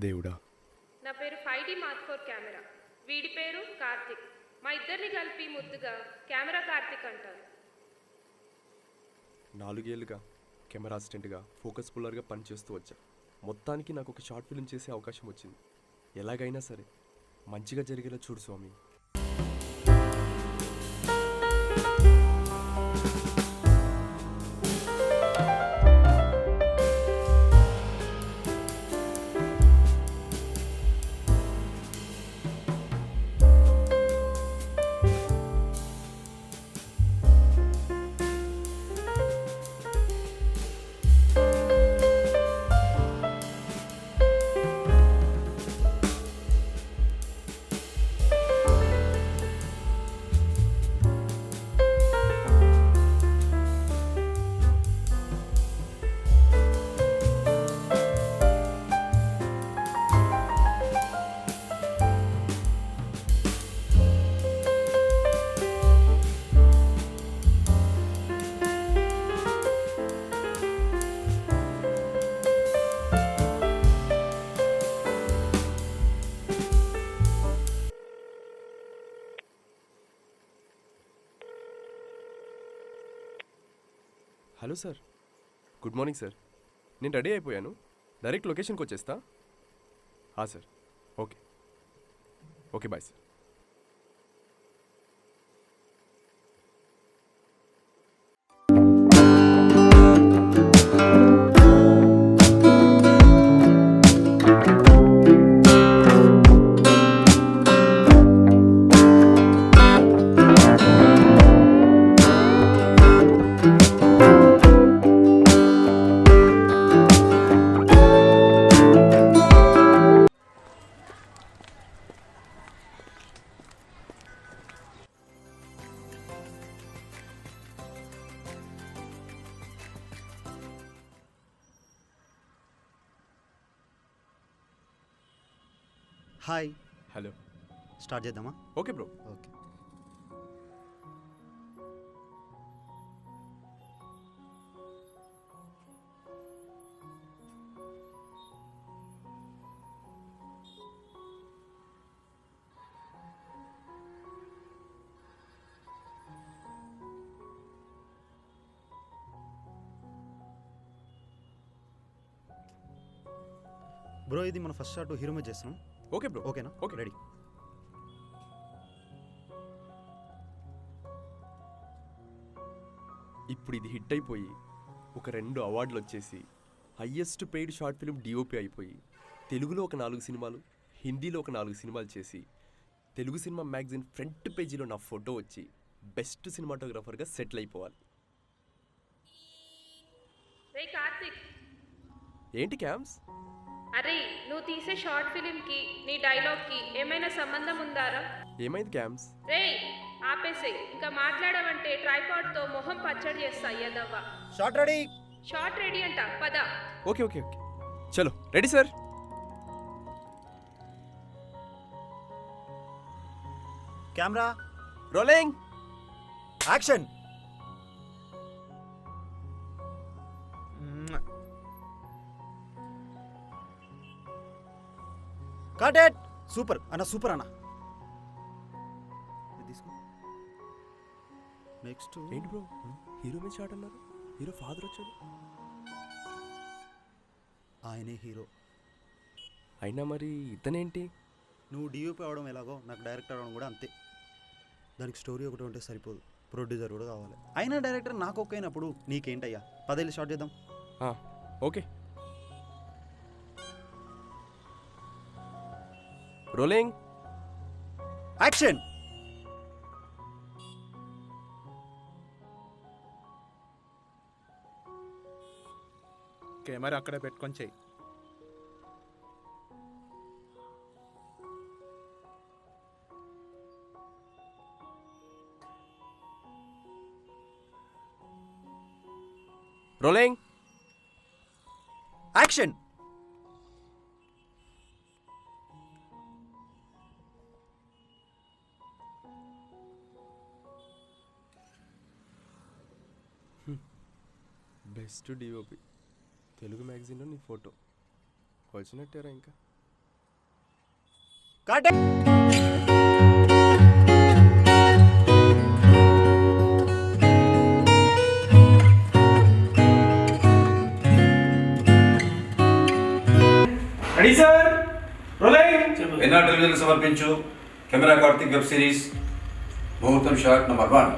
దేవుడా. నా పేరు 5D మార్క్ 4 కెమెరా. వీడి పేరు కార్తిక్. మా ఇద్దరిని కలిపి ముద్దుగా కెమెరా కార్తిక్ అంటారు. 4 ఏళ్ళుగా కెమెరా అసిస్టెంట్గా ఫోకస్ పుల్లర్గా పనిచేస్తూ వచ్చా. మొత్తానికి నాకు ఒక షార్ట్ ఫిల్మ్ చేసే అవకాశం వచ్చింది. ఎలాగైనా సరే మంచిగా జరిగేలా చూడు స్వామి. Hello sir, good morning sir. నేను రెడీ అయిపోయాను, డైరెక్ట్ లొకేషన్కి వచ్చేస్తా. Sir, okay okay, bye sir. Hi. Hello. Start చేద్దామా? Okay bro. ఓకే. బ్రో, ఇది మన ఫస్ట్ షాట్ హీరో మీద చేస్తున్నాం. Okay bro. ఓకేనా? Okay, ready. ఇప్పుడు ఇది హిట్ అయిపోయి ఒక 2 అవార్డులు వచ్చేసి highest paid short film DOP అయిపోయి తెలుగులో ఒక 4 సినిమాలు, హిందీలో ఒక 4 సినిమాలు చేసి తెలుగు సినిమా మ్యాగజైన్ ఫ్రంట్ పేజీలో నా ఫోటో వచ్చి బెస్ట్ సినిమాటోగ్రాఫర్గా సెటిల్ అయిపోవాలి. రే కార్తిక్, ఏంటి క్యామ్స్? అరే నువ్వు తీసే షార్ట్ ఫిలింకి నీ డైలాగ్కి ఏమైనా సంబంధం ఉందారా? ఏమైంది క్యామ్స్? రే ఆపేసే, ఇంకా మాట్లాడమంటే ట్రైపాడ్తో మొహం పచ్చడి చేస్తా యదవ్వ. Shot ready. షార్ట్ రెడీ అంట, పద. ఓకే ఓకే ఓకే, చలో ready sir. Camera rolling, action. Cut it. Super అన్న, సూపర్ అన్న. తీసుకో. నెక్స్ట్ ఏంటి బ్రో హీరో మీద షాట్ అన్నారు? హీరో ఫాదర్ వచ్చాడు. ఆయనే హీరో. అయినా మరి ఇతనేంటి? నువ్వు డిఓపి అవడం ఎలాగో నాకు డైరెక్టర్ అవడం కూడా అంతే. దానికి స్టోరీ ఒకటి ఉంటే సరిపోదు, ప్రొడ్యూసర్ కూడా కావాలి. అయినా డైరెక్టర్ నాకు ఓకే అయినప్పుడు నీకేంటయ్యా? 10 ఏళ్ళు షార్ట్ చేద్దాం. ఓకే. Rolling, action. కెమెరా అక్కడే పెట్టుకొని చెయ్యి. Rolling. Action. Best DOP Telugu మ్యాగజైన్లో నీ ఫోటో వచ్చినట్టేరా ఇంకా. Cut. Ready sir, rolling. NR television సమర్పించు కెమెరా కార్తిక్ వెబ్ సిరీస్ ముహూర్తం షాట్ నంబర్ 1.